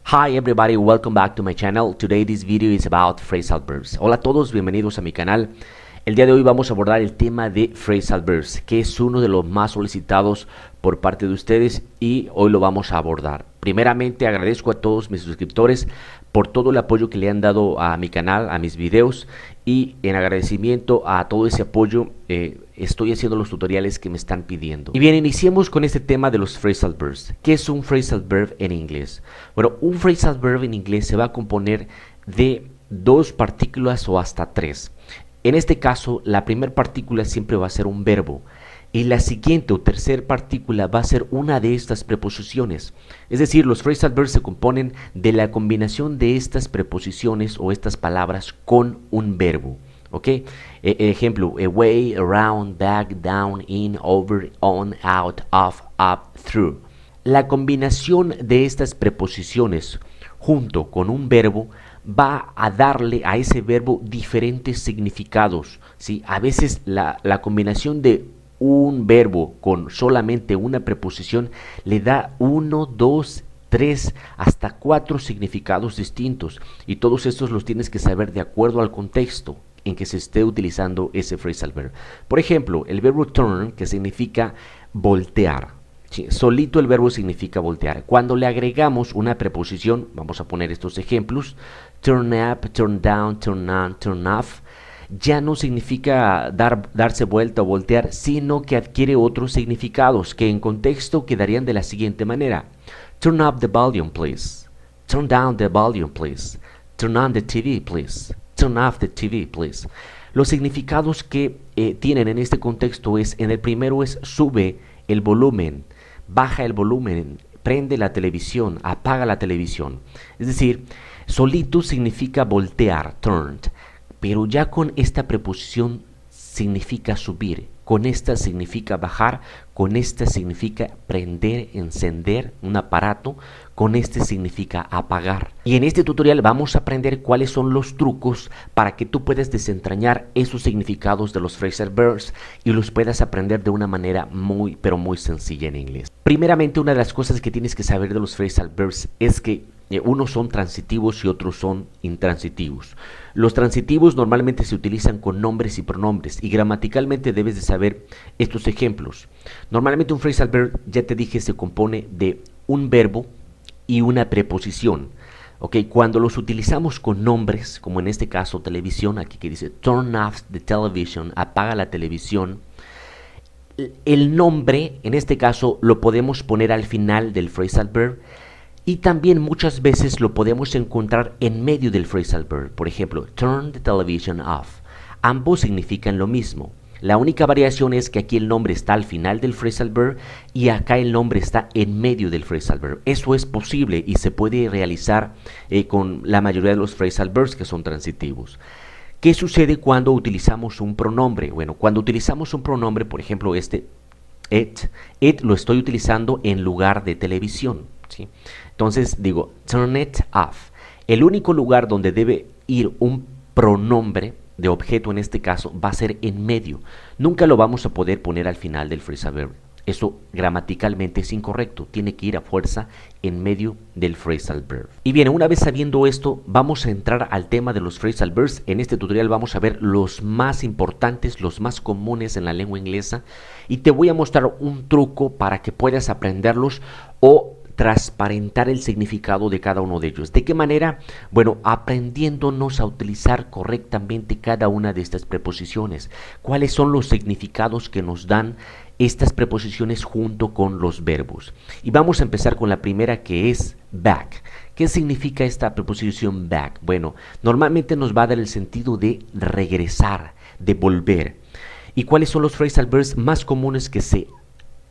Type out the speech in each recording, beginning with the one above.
Hi everybody, welcome back to my channel. Today this video is about phrasal verbs. Hola a todos, bienvenidos a mi canal. El día de hoy vamos a abordar el tema de phrasal verbs, que es uno de los más solicitados por parte de ustedes y hoy lo vamos a abordar. Primeramente agradezco a todos mis suscriptores por todo el apoyo que le han dado a mi canal, a mis videos, y en agradecimiento a todo ese apoyo estoy haciendo los tutoriales que me están pidiendo. Y bien, iniciemos con este tema de los phrasal verbs. ¿Qué es un phrasal verb en inglés? Bueno, un phrasal verb en inglés se va a componer de dos partículas o hasta tres. En este caso, la primera partícula siempre va a ser un verbo y la siguiente o tercera partícula va a ser una de estas preposiciones. Es decir, los phrasal verbs se componen de la combinación de estas preposiciones o estas palabras con un verbo. ¿Ok? Ejemplo, away, around, back, down, in, over, on, out, off, up, through. La combinación de estas preposiciones junto con un verbo va a darle a ese verbo diferentes significados, ¿sí? A veces la combinación de un verbo con solamente una preposición le da 1, 2, 3, hasta 4 significados distintos, y todos estos los tienes que saber de acuerdo al contexto en que se esté utilizando ese phrasal verb. Por ejemplo, el verbo turn, que significa voltear. Sí, solito el verbo significa voltear. Cuando le agregamos una preposición, vamos a poner estos ejemplos: turn up, turn down, turn on, turn off. Ya no significa darse vuelta o voltear, sino que adquiere otros significados que en contexto quedarían de la siguiente manera: turn up the volume, please. Turn down the volume, please. Turn on the TV, please. Turn off the TV, please. Los significados que tienen en este contexto es: en el primero es sube el volumen, baja el volumen, prende la televisión, apaga la televisión. Es decir, solito significa voltear, turned, pero ya con esta preposición significa subir, con esta significa bajar, con esta significa prender, encender un aparato, con este significa apagar. Y en este tutorial vamos a aprender cuáles son los trucos para que tú puedas desentrañar esos significados de los phrasal verbs y los puedas aprender de una manera muy, pero muy sencilla en inglés. Primeramente, una de las cosas que tienes que saber de los phrasal verbs es que unos son transitivos y otros son intransitivos. Los transitivos normalmente se utilizan con nombres y pronombres, y gramaticalmente debes de saber estos ejemplos. Normalmente un phrasal verb, ya te dije, se compone de un verbo y una preposición. Okay, cuando los utilizamos con nombres, como en este caso televisión, aquí que dice turn off the television, apaga la televisión, el nombre en este caso lo podemos poner al final del phrasal verb, y también muchas veces lo podemos encontrar en medio del phrasal verb. Por ejemplo, turn the television off. Ambos significan lo mismo. La única variación es que aquí el nombre está al final del phrasal verb y acá el nombre está en medio del phrasal verb. Eso es posible y se puede realizar con la mayoría de los phrasal verbs que son transitivos. ¿Qué sucede cuando utilizamos un pronombre? Bueno, cuando utilizamos un pronombre, por ejemplo it lo estoy utilizando en lugar de televisión, ¿sí? Entonces digo turn it off. El único lugar donde debe ir un pronombre de objeto en este caso va a ser en medio. Nunca lo vamos a poder poner al final del phrasal verb. Eso gramaticalmente es incorrecto. Tiene que ir a fuerza en medio del phrasal verb. Y bien, una vez sabiendo esto, vamos a entrar al tema de los phrasal verbs. En este tutorial vamos a ver los más importantes, los más comunes en la lengua inglesa, y te voy a mostrar un truco para que puedas aprenderlos o transparentar el significado de cada uno de ellos. ¿De qué manera? Bueno, aprendiéndonos a utilizar correctamente cada una de estas preposiciones. ¿Cuáles son los significados que nos dan estas preposiciones junto con los verbos? Y vamos a empezar con la primera, que es back. ¿Qué significa esta preposición back? Bueno, normalmente nos va a dar el sentido de regresar, de volver. ¿Y cuáles son los phrasal verbs más comunes que se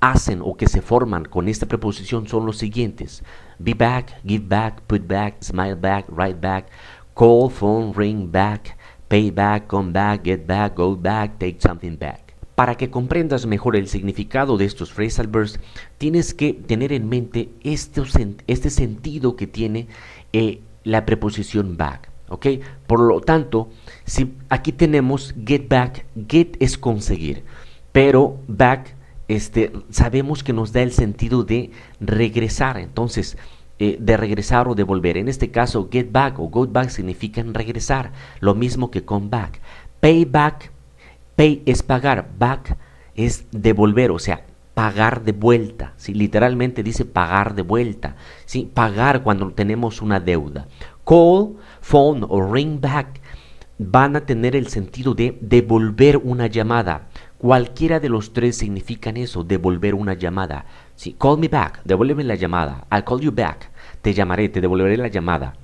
hacen o que se forman con esta preposición? Son los siguientes: be back, give back, put back, smile back, write back, call, phone, ring back, pay back, come back, get back, go back, take something back. Para que comprendas mejor el significado de estos phrasal verbs, tienes que tener en mente este sentido que tiene la preposición back. ¿Ok? Por lo tanto, si aquí tenemos get back, get es conseguir, pero back sabemos que nos da el sentido de regresar. Entonces, de regresar o devolver. En este caso, get back o go back significan regresar, lo mismo que come back. Pay back, pay es pagar, back es devolver, o sea, pagar de vuelta, ¿sí? Literalmente dice pagar de vuelta, ¿sí? Pagar cuando tenemos una deuda. Call, phone o ring back van a tener el sentido de devolver una llamada. Cualquiera de los tres significan eso, devolver una llamada. ¿Sí? Call me back, devuélveme la llamada. I'll call you back, te llamaré, te devolveré la llamada.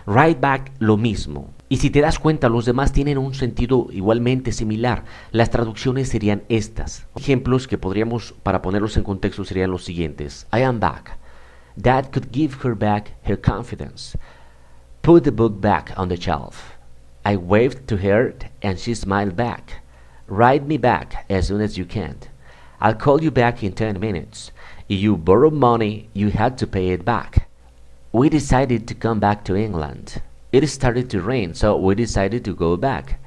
Write back, lo mismo. Y si te das cuenta, los demás tienen un sentido igualmente similar. Las traducciones serían estas. Ejemplos que podríamos, para ponerlos en contexto, serían los siguientes. I am back. That could give her back her confidence. Put the book back on the shelf. I waved to her and she smiled back. Write me back as soon as you can. I'll call you back in 10 minutes. If you borrow money, you had to pay it back. We decided to come back to England. It started to rain, so we decided to go back.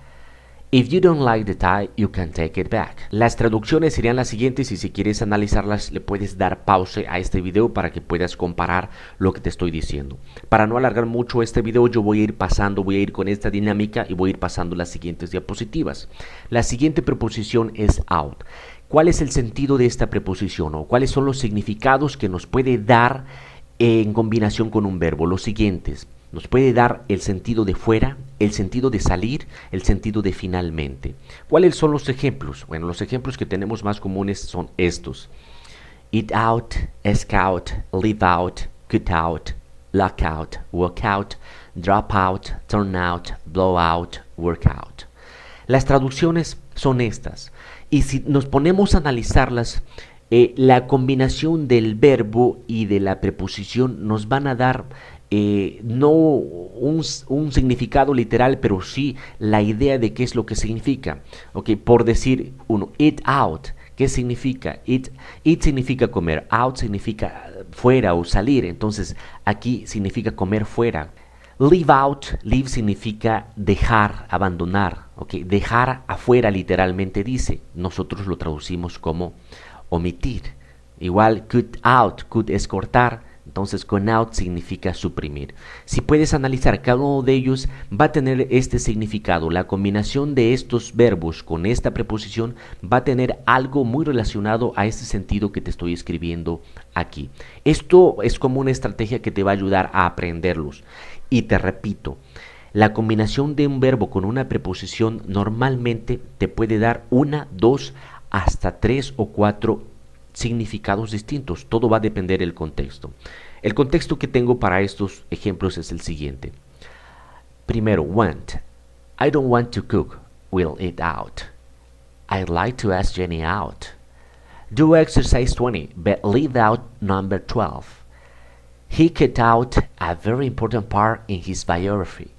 If you don't like the tie, you can take it back. Las traducciones serían las siguientes y si quieres analizarlas le puedes dar pause a este video para que puedas comparar lo que te estoy diciendo. Para no alargar mucho este video yo voy a ir con esta dinámica y voy a ir pasando las siguientes diapositivas. La siguiente preposición es out. ¿Cuál es el sentido de esta preposición o cuáles son los significados que nos puede dar en combinación con un verbo? Los siguientes. Nos puede dar el sentido de fuera, el sentido de salir, el sentido de finalmente. ¿Cuáles son los ejemplos? Bueno, los ejemplos que tenemos más comunes son estos. Eat out, scout, leave out, cut out, lock out, walk out, drop out, turn out, blow out, work out. Las traducciones son estas. Y si nos ponemos a analizarlas, la combinación del verbo y de la preposición nos van a dar no un significado literal, pero sí la idea de qué es lo que significa. Okay, por decir uno, eat out, ¿qué significa? Eat significa comer, out significa fuera o salir, entonces aquí significa comer fuera. Leave out, leave significa dejar, abandonar, okay, dejar afuera literalmente dice, nosotros lo traducimos como omitir. Igual cut out, cut es cortar, entonces con out significa suprimir. Si puedes analizar cada uno de ellos va a tener este significado. La combinación de estos verbos con esta preposición va a tener algo muy relacionado a este sentido que te estoy escribiendo aquí. Esto es como una estrategia que te va a ayudar a aprenderlos. Y te repito, la combinación de un verbo con una preposición normalmente te puede dar 1, 2, hasta 3 o 4 significados distintos. Todo va a depender del contexto. El contexto que tengo para estos ejemplos es el siguiente. Primero, want. I don't want to cook. We'll eat out. I'd like to ask Jenny out. Do exercise 20, but leave out number 12. He cut out a very important part in his biography.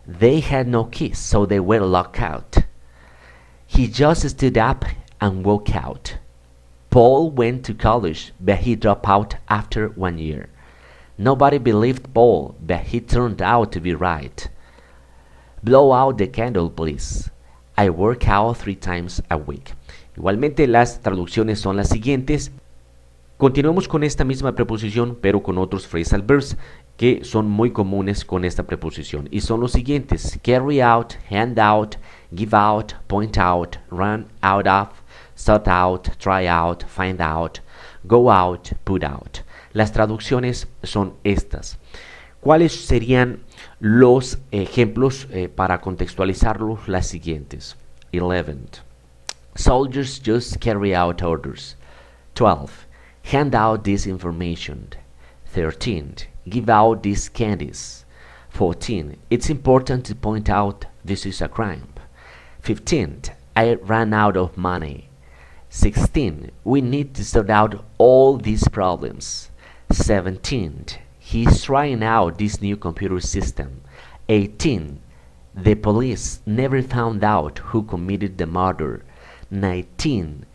They had no keys, so they were locked out. He just stood up and walked out. Paul went to college, but he dropped out after 1 year. Nobody believed Paul, but he turned out to be right. Blow out the candle, please. I work out 3 times a week. Igualmente las traducciones son las siguientes. Continuamos con esta misma preposición, pero con otros phrasal verbs que son muy comunes con esta preposición. Y son los siguientes. Carry out, hand out, give out, point out, run out of, sort out, try out, find out, go out, put out. Las traducciones son estas. ¿Cuáles serían los ejemplos para contextualizarlos? Las siguientes. 11. Soldiers just carry out orders. 12. Hand out this information. 13. Give out these candies. 14. It's important to point out this is a crime. 15. I ran out of money. 16. We need to sort out all these problems. 17. He's trying out this new computer system. 18. The police never found out who committed the murder. 19.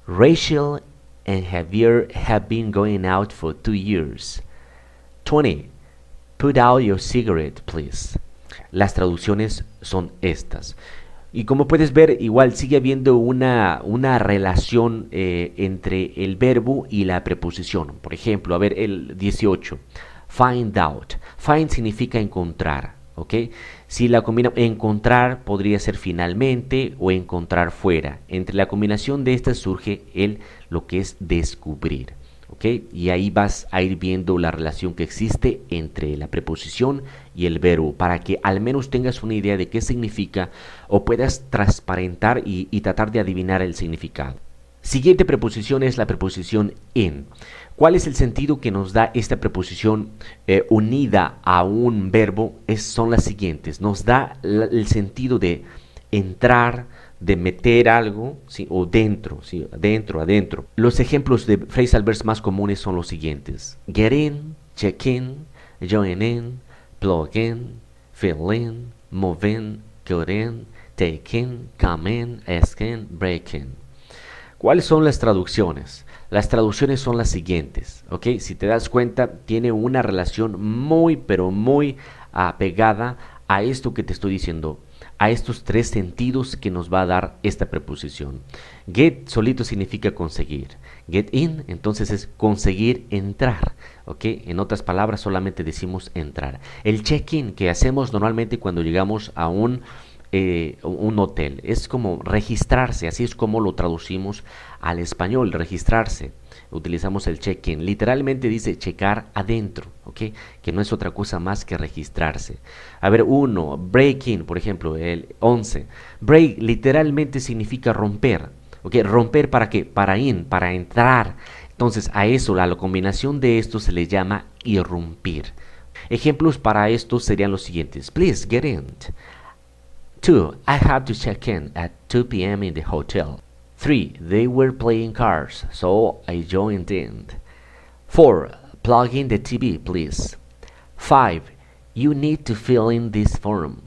Rachel and Javier have been going out for 2 years. 20. Put out your cigarette, please. Las traducciones son estas. Y como puedes ver, igual sigue habiendo una relación entre el verbo y la preposición. Por ejemplo, a ver, el 18. Find out. Find significa encontrar, ¿ok? Si la combina encontrar podría ser finalmente o encontrar fuera. Entre la combinación de estas surge lo que es descubrir, ¿ok? Y ahí vas a ir viendo la relación que existe entre la preposición y el verbo para que al menos tengas una idea de qué significa o puedas transparentar y tratar de adivinar el significado. Siguiente preposición es la preposición in. ¿Cuál es el sentido que nos da esta preposición unida a un verbo? Son las siguientes. Nos da el sentido de entrar, de meter algo, ¿sí? O dentro, ¿sí? Adentro. Los ejemplos de phrasal verbs más comunes son los siguientes. Get in, check in, join in, plug in, fill in, move in, go in, take in, come in, ask in, break in. ¿Cuáles son las traducciones? Las traducciones son las siguientes, ¿ok? Si te das cuenta, tiene una relación muy, pero muy apegada a esto que te estoy diciendo, a estos tres sentidos que nos va a dar esta preposición. Get solito significa conseguir. Get in, entonces es conseguir entrar, ¿ok? En otras palabras, solamente decimos entrar. El check-in que hacemos normalmente cuando llegamos a un hotel. Es como registrarse, así es como lo traducimos al español, registrarse. Utilizamos el check-in, literalmente dice checar adentro, ¿ok? Que no es otra cosa más que registrarse. A ver, break in, por ejemplo, el 11. Break literalmente significa romper, ¿ok? ¿Romper para qué? Para entrar. Entonces a eso, a la combinación de esto se le llama irrumpir. Ejemplos para esto serían los siguientes. Please get in. 2. I have to check in at 2 p.m. in the hotel. 3. They were playing cards, so I joined in. 4. Plug in the TV, please. 5. You need to fill in this form.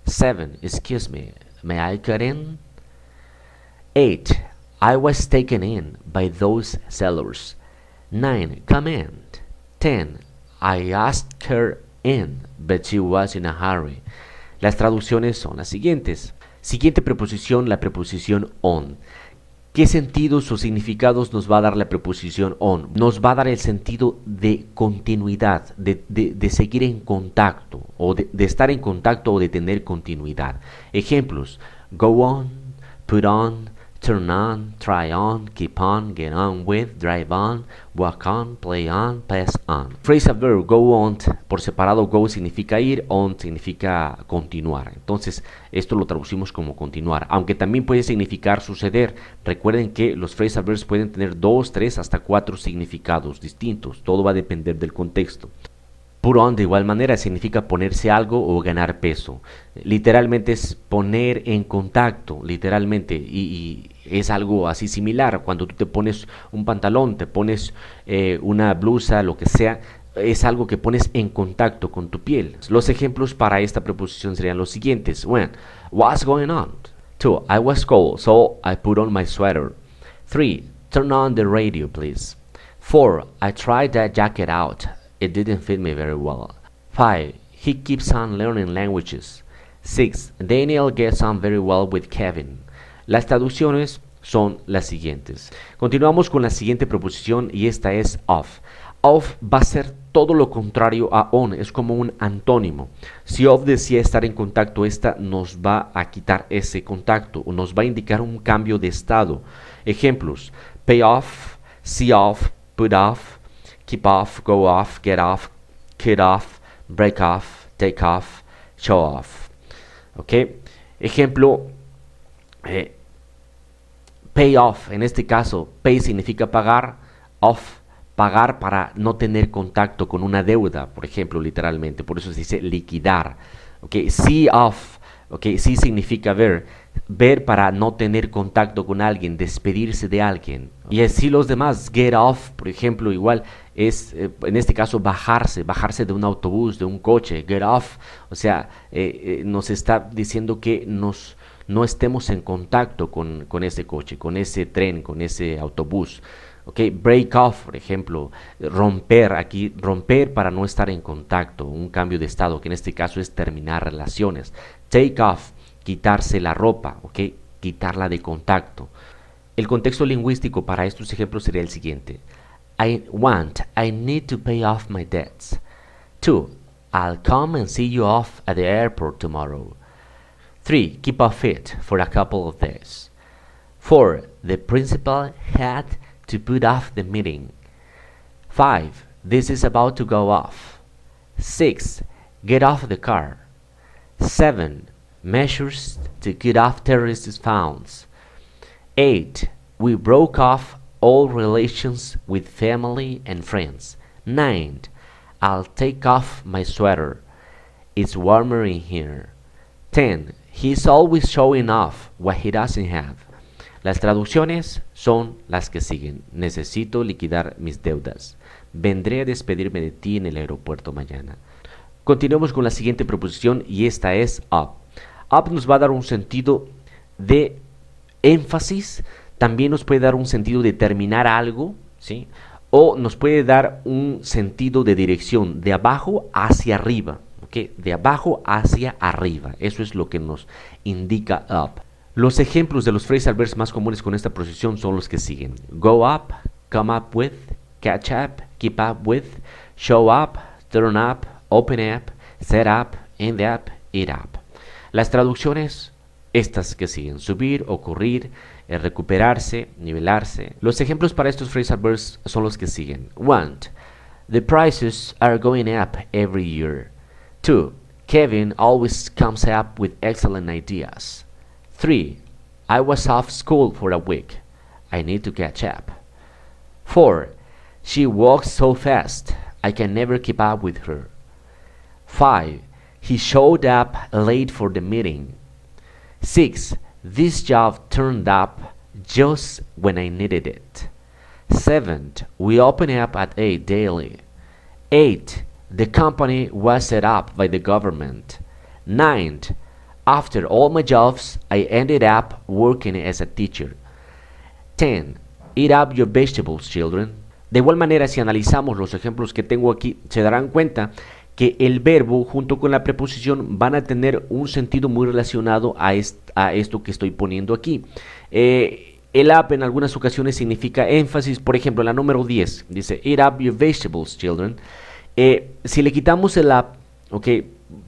7. Excuse me, may I get in? 8. I was taken in by those sellers. 9. Come in. 10. I asked her in, but she was in a hurry. Las traducciones son las siguientes. Siguiente preposición, la preposición on. ¿Qué sentidos o significados nos va a dar la preposición on? Nos va a dar el sentido de continuidad, de seguir en contacto, o de estar en contacto o de tener continuidad. Ejemplos: go on, put on, turn on, try on, keep on, get on with, drive on, walk on, play on, pass on. Phrasal verb, go on, por separado, go significa ir, on significa continuar. Entonces, esto lo traducimos como continuar, aunque también puede significar suceder. Recuerden que los phrasal verbs pueden tener 2, 3, hasta 4 significados distintos. Todo va a depender del contexto. Put on de igual manera significa ponerse algo o ganar peso. Literalmente es poner en contacto, literalmente, y es algo así similar. Cuando tú te pones un pantalón, te pones una blusa, lo que sea, es algo que pones en contacto con tu piel. Los ejemplos para esta preposición serían los siguientes. 1. What's going on? 2. I was cold, so I put on my sweater. 3. Turn on the radio, please. 4. I tried that jacket out. It didn't fit me very well. 5. He keeps on learning languages. 6. Daniel gets on very well with Kevin. Las traducciones son las siguientes. Continuamos con la siguiente preposición y esta es of. Of va a ser todo lo contrario a on, es como un antónimo. Si of decía estar en contacto, esta nos va a quitar ese contacto o nos va a indicar un cambio de estado. Ejemplos: pay off, see off, put off, keep off, go off, get off, cut off, break off, take off, show off. ¿Ok? Ejemplo, pay off. En este caso, pay significa pagar, off, pagar para no tener contacto con una deuda, por ejemplo, literalmente. Por eso se dice liquidar. ¿Ok? See off. ¿Ok? Sí significa ver para no tener contacto con alguien, despedirse de alguien. Y así los demás, get off, por ejemplo, igual es, en este caso, bajarse de un autobús, de un coche, get off, o sea, nos está diciendo que no estemos en contacto con ese coche, con ese tren, con ese autobús. Okay, break off, por ejemplo, romper para no estar en contacto, un cambio de estado, que en este caso es terminar relaciones. Take off, quitarse la ropa, okay, quitarla de contacto. El contexto lingüístico para estos ejemplos sería el siguiente. I need to pay off my debts. 2. I'll come and see you off at the airport tomorrow. 3. Keep off it for a couple of days. 4. The principal had to put off the meeting. 5. This is about to go off. 6. Get off the car. 7. Measures to get off terrorist found. 8. We broke off all relations with family and friends. 9. I'll take off my sweater. It's warmer in here. 10. He's always showing off what he doesn't have. Las traducciones son las que siguen. Necesito liquidar mis deudas. Vendré a despedirme de ti en el aeropuerto mañana. Continuemos con la siguiente proposición y esta es up. Up nos va a dar un sentido de énfasis, también nos puede dar un sentido de terminar algo, ¿sí? O nos puede dar un sentido de dirección, de abajo hacia arriba, ¿ok? De abajo hacia arriba, eso es lo que nos indica up. Los ejemplos de los phrasal verbs más comunes con esta proposición son los que siguen: go up, come up with, catch up, keep up with, show up, turn up, open up, set up, end up, eat up. Las traducciones, estas que siguen: subir, ocurrir, recuperarse, nivelarse. Los ejemplos para estos phrasal verbs son los que siguen: 1. The prices are going up every year. 2. Kevin always comes up with excellent ideas. 3. I was off school for a week. I need to catch up. 4. She walks so fast, I can never keep up with her. 5. He showed up late for the meeting. 6. This job turned up just when I needed it. 7. We open up at 8 daily. 8. The company was set up by the government. 9. After all my jobs, I ended up working as a teacher. 10. Eat up your vegetables, children. De igual manera, si analizamos los ejemplos que tengo aquí, se darán cuenta que el verbo junto con la preposición van a tener un sentido muy relacionado a esto que estoy poniendo aquí. El up en algunas ocasiones significa énfasis. Por ejemplo, la número 10 dice eat up your vegetables, children. Si le quitamos el up,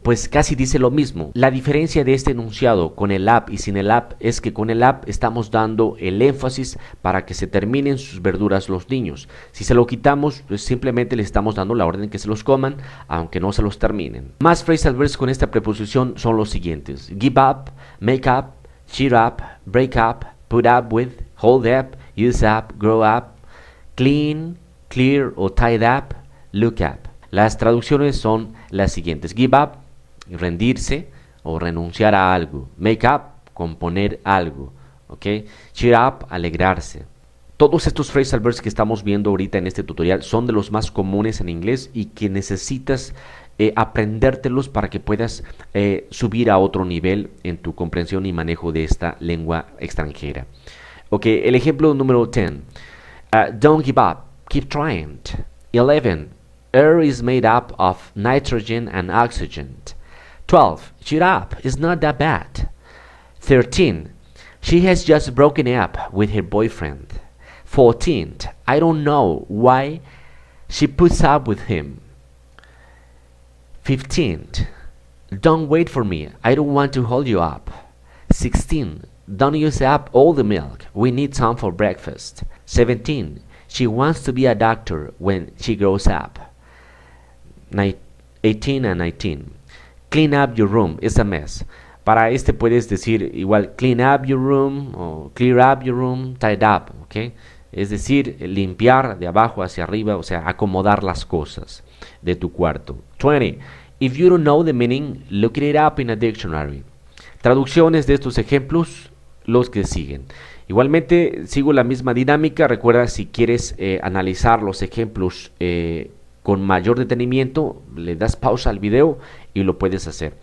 pues casi dice lo mismo. La diferencia de este enunciado con el up y sin el up es que con el up estamos dando el énfasis para que se terminen sus verduras los niños. Si se lo quitamos, pues simplemente le estamos dando la orden que se los coman, aunque no se los terminen. Más phrasal verbs con esta preposición son los siguientes: give up, make up, cheer up, break up, put up with, hold up, use up, grow up, clean, clear o tied up, look up. Las traducciones son las siguientes: give up, rendirse o renunciar a algo; make up, componer algo; cheer up, alegrarse. Todos estos phrasal verbs que estamos viendo ahorita en este tutorial son de los más comunes en inglés y que necesitas aprendértelos para que puedas subir a otro nivel en tu comprensión y manejo de esta lengua extranjera. El ejemplo número 10. Don't give up, keep trying. 11. Air is made up of nitrogen and oxygen. 12. Cheer up, it's not that bad. 13. She has just broken up with her boyfriend. 14. I don't know why she puts up with him. 15. Don't wait for me, I don't want to hold you up. 16. Don't use up all the milk, we need some for breakfast. 17. She wants to be a doctor when she grows up. 18 and 19. Clean up your room, it's a mess. Para este puedes decir igual clean up your room o clear up your room, tied up, Es decir, limpiar de abajo hacia arriba, o sea, acomodar las cosas de tu cuarto. 20. If you don't know the meaning, look it up in a dictionary. Traducciones de estos ejemplos, los que siguen. Igualmente, sigo la misma dinámica. Recuerda, si quieres analizar los ejemplos con mayor detenimiento, le das pausa al video y lo puedes hacer.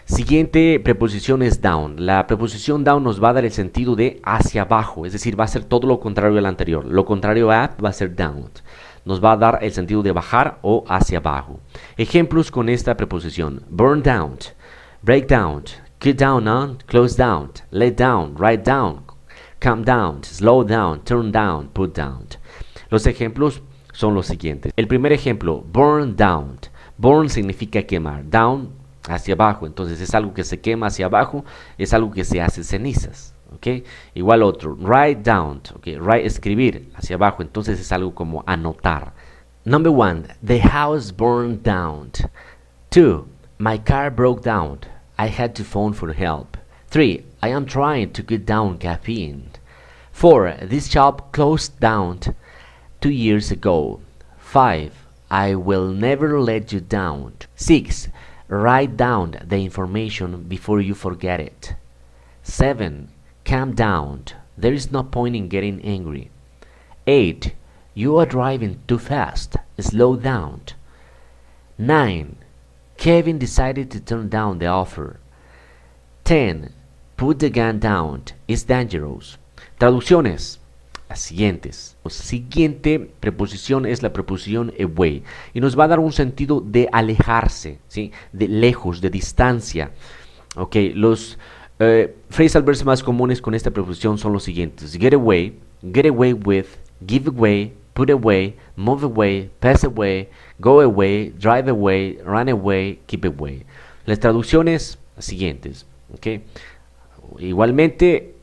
Siguiente preposición es down. La preposición down nos va a dar el sentido de hacia abajo, es decir, va a ser todo lo contrario al anterior. Lo contrario a up va a ser down. Nos va a dar el sentido de bajar o hacia abajo. Ejemplos con esta preposición: burn down, break down, cut down on, close down, lay down, write down, calm down, slow down, turn down, put down. Los ejemplos son los siguientes. El primer ejemplo: burn down. Burn significa quemar. Down, hacia abajo. Entonces es algo que se quema hacia abajo, es algo que se hace cenizas. ¿Ok? Igual otro. Write down. ¿Ok? Write, escribir hacia abajo. Entonces es algo como anotar. Number 1. The house burned down. 2. My car broke down. I had to phone for help. 3. I am trying to cut down caffeine. 4. This shop closed down 2 years ago. 5. I will never let you down. 6. Write down the information before you forget it. 7. Calm down. There is no point in getting angry. 8. You are driving too fast. Slow down. 9. Kevin decided to turn down the offer. 10. Put the gun down. It's dangerous. Traducciones. Las siguientes. La siguiente preposición es la preposición away y nos va a dar un sentido de alejarse, ¿sí? De lejos, de distancia. Ok, los phrasal verbs más comunes con esta preposición son los siguientes: get away with, give away, put away, move away, pass away, go away, drive away, run away, keep away. Las traducciones siguientes. Okay. Igualmente,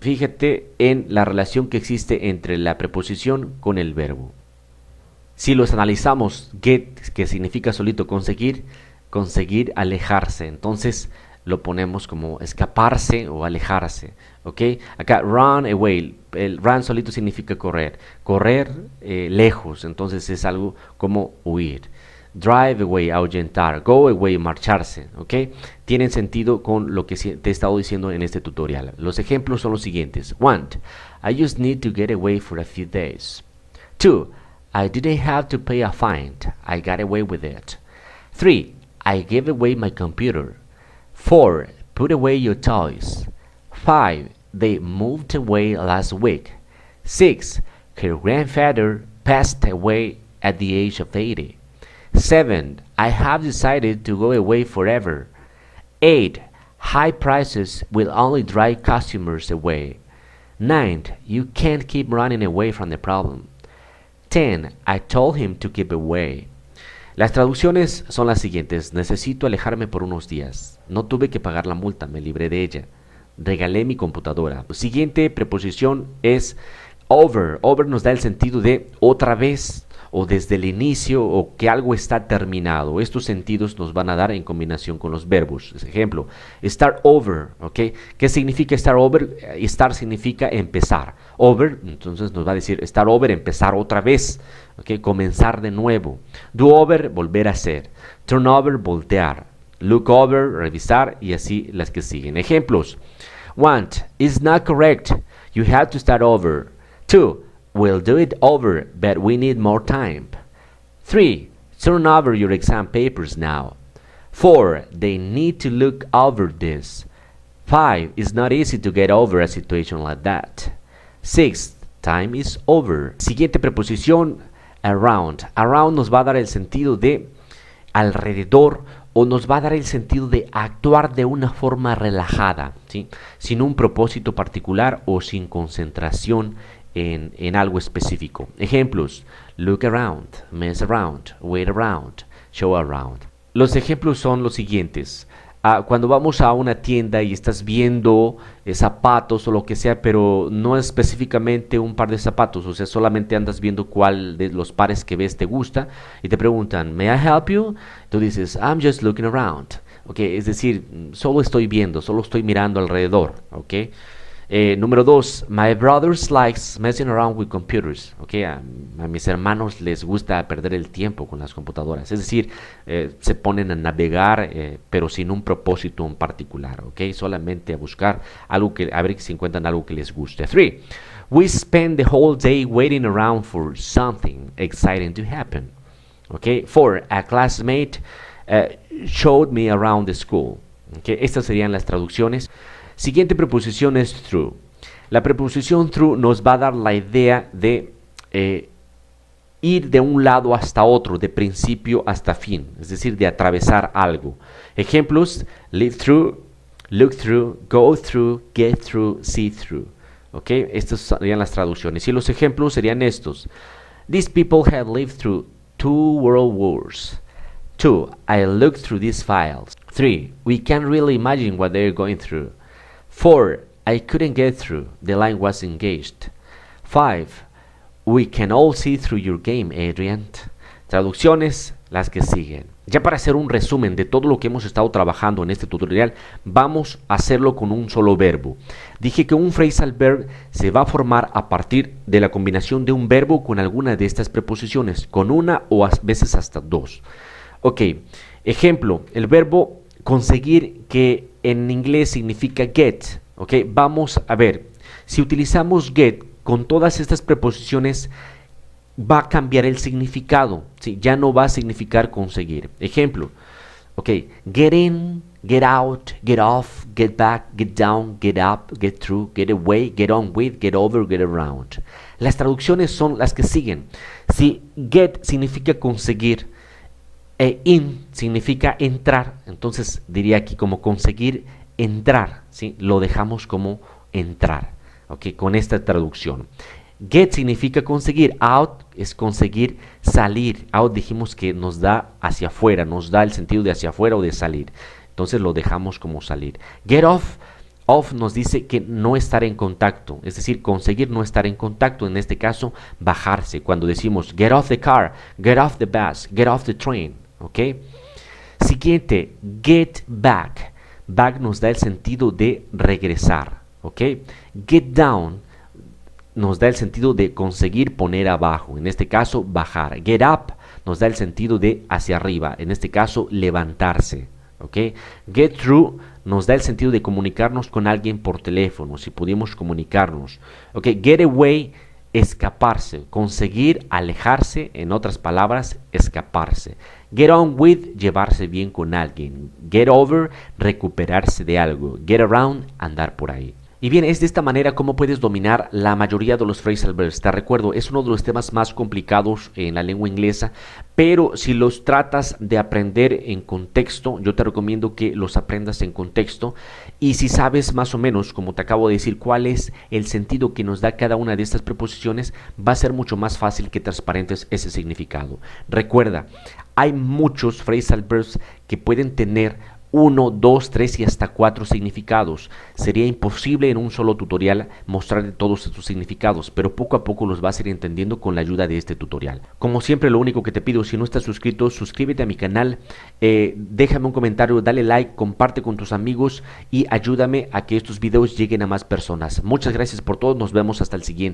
fíjate en la relación que existe entre la preposición con el verbo. Si los analizamos, get, que significa solito conseguir, alejarse. Entonces lo ponemos como escaparse o alejarse. ¿Ok? Acá run away, el run solito significa correr, lejos, entonces es algo como huir. Drive away, ahuyentar, go away, marcharse. ¿Ok? Tienen sentido con lo que te he estado diciendo en este tutorial. Los ejemplos son los siguientes. 1. I just need to get away for a few days. 2. I didn't have to pay a fine. I got away with it. 3. I gave away my computer. 4. Put away your toys. 5. They moved away last week. 6. Her grandfather passed away at the age of 80. 7. I have decided to go away forever. 8. High prices will only drive customers away. 9. You can't keep running away from the problem. 10. I told him to keep away. Las traducciones son las siguientes: necesito alejarme por unos días. No tuve que pagar la multa, me libré de ella. Regalé mi computadora. La siguiente preposición es over. Over nos da el sentido de otra vez, o desde el inicio, o que algo está terminado. Estos sentidos nos van a dar en combinación con los verbos. Ejemplo, start over. ¿Ok? ¿Qué significa start over? Start significa empezar. Over, entonces nos va a decir start over, empezar otra vez. ¿Ok? Comenzar de nuevo. Do over, volver a hacer. Turn over, voltear. Look over, revisar, y así las que siguen. Ejemplos. 1. It's not correct. You have to start over. 2. We'll do it over, but we need more time. 3. Turn over your exam papers now. 4. They need to look over this. 5. It's not easy to get over a situation like that. 6. Time is over. Siguiente preposición, around. Around nos va a dar el sentido de alrededor, o nos va a dar el sentido de actuar de una forma relajada, ¿sí? Sin un propósito particular o sin concentración en algo específico. Ejemplos: look around, mess around, wait around, show around. Los ejemplos son los siguientes. Cuando vamos a una tienda y estás viendo zapatos o lo que sea, pero no específicamente un par de zapatos, o sea, solamente andas viendo cuál de los pares que ves te gusta y te preguntan, ¿may I help you? Tú dices, I'm just looking around. Okay, es decir, solo estoy viendo, solo estoy mirando alrededor. Okay. Número 2, my brothers likes messing around with computers. Okay, a mis hermanos les gusta perder el tiempo con las computadoras. Es decir, se ponen a navegar, pero sin un propósito en particular. Okay, solamente a buscar algo a ver si encuentran algo que les guste. 3, we spend the whole day waiting around for something exciting to happen. Okay. 4, a classmate showed me around the school. Okay, estas serían las traducciones. Siguiente preposición es through. La preposición through nos va a dar la idea de ir de un lado hasta otro, de principio hasta fin, es decir, de atravesar algo. Ejemplos: live through, look through, go through, get through, see through. ¿Okay? Estas serían las traducciones. Y los ejemplos serían estos: these people have lived through 2 world wars. 2. I looked through these files. 3. We can't really imagine what they're going through. 4. I couldn't get through. The line was engaged. 5. We can all see through your game, Adrian. Traducciones, las que siguen. Ya para hacer un resumen de todo lo que hemos estado trabajando en este tutorial, vamos a hacerlo con un solo verbo. Dije que un phrasal verb se va a formar a partir de la combinación de un verbo con alguna de estas preposiciones, con una o a veces hasta dos. Ok, ejemplo, el verbo conseguir, que en inglés significa get. Ok, vamos a ver, si utilizamos get con todas estas preposiciones, va a cambiar el significado, ¿sí? Ya no va a significar conseguir. Ejemplo, ok, get in, get out, get off, get back, get down, get up, get through, get away, get on with, get over, get around. Las traducciones son las que siguen. Si get significa conseguir e in significa entrar, entonces diría aquí como conseguir entrar, ¿sí? Lo dejamos como entrar, ok, con esta traducción. Get significa conseguir, out es conseguir salir. Out dijimos que nos da hacia afuera, nos da el sentido de hacia afuera o de salir. Entonces lo dejamos como salir. Get off, off nos dice que no estar en contacto, es decir, conseguir no estar en contacto, en este caso bajarse. Cuando decimos get off the car, get off the bus, get off the train, ¿ok? Siguiente, get back. Back nos da el sentido de regresar, ¿ok? Get down nos da el sentido de conseguir poner abajo, en este caso bajar. Get up nos da el sentido de hacia arriba, en este caso levantarse, ¿ok? Get through nos da el sentido de comunicarnos con alguien por teléfono, si pudimos comunicarnos, ¿ok? Get away, escaparse, conseguir alejarse, en otras palabras, escaparse. Get on with, llevarse bien con alguien. Get over, recuperarse de algo. Get around, andar por ahí. Y bien, es de esta manera como puedes dominar la mayoría de los phrasal verbs. Te recuerdo, es uno de los temas más complicados en la lengua inglesa, pero si los tratas de aprender en contexto, yo te recomiendo que los aprendas en contexto. Y si sabes más o menos, como te acabo de decir, cuál es el sentido que nos da cada una de estas preposiciones, va a ser mucho más fácil que transparentes ese significado. Recuerda, hay muchos phrasal verbs que pueden tener 1, 2, 3 y hasta 4 significados. Sería imposible en un solo tutorial mostrarte todos estos significados, pero poco a poco los vas a ir entendiendo con la ayuda de este tutorial. Como siempre, lo único que te pido, si no estás suscrito, suscríbete a mi canal, déjame un comentario, dale like, comparte con tus amigos y ayúdame a que estos videos lleguen a más personas. Muchas gracias por todo, nos vemos hasta el siguiente.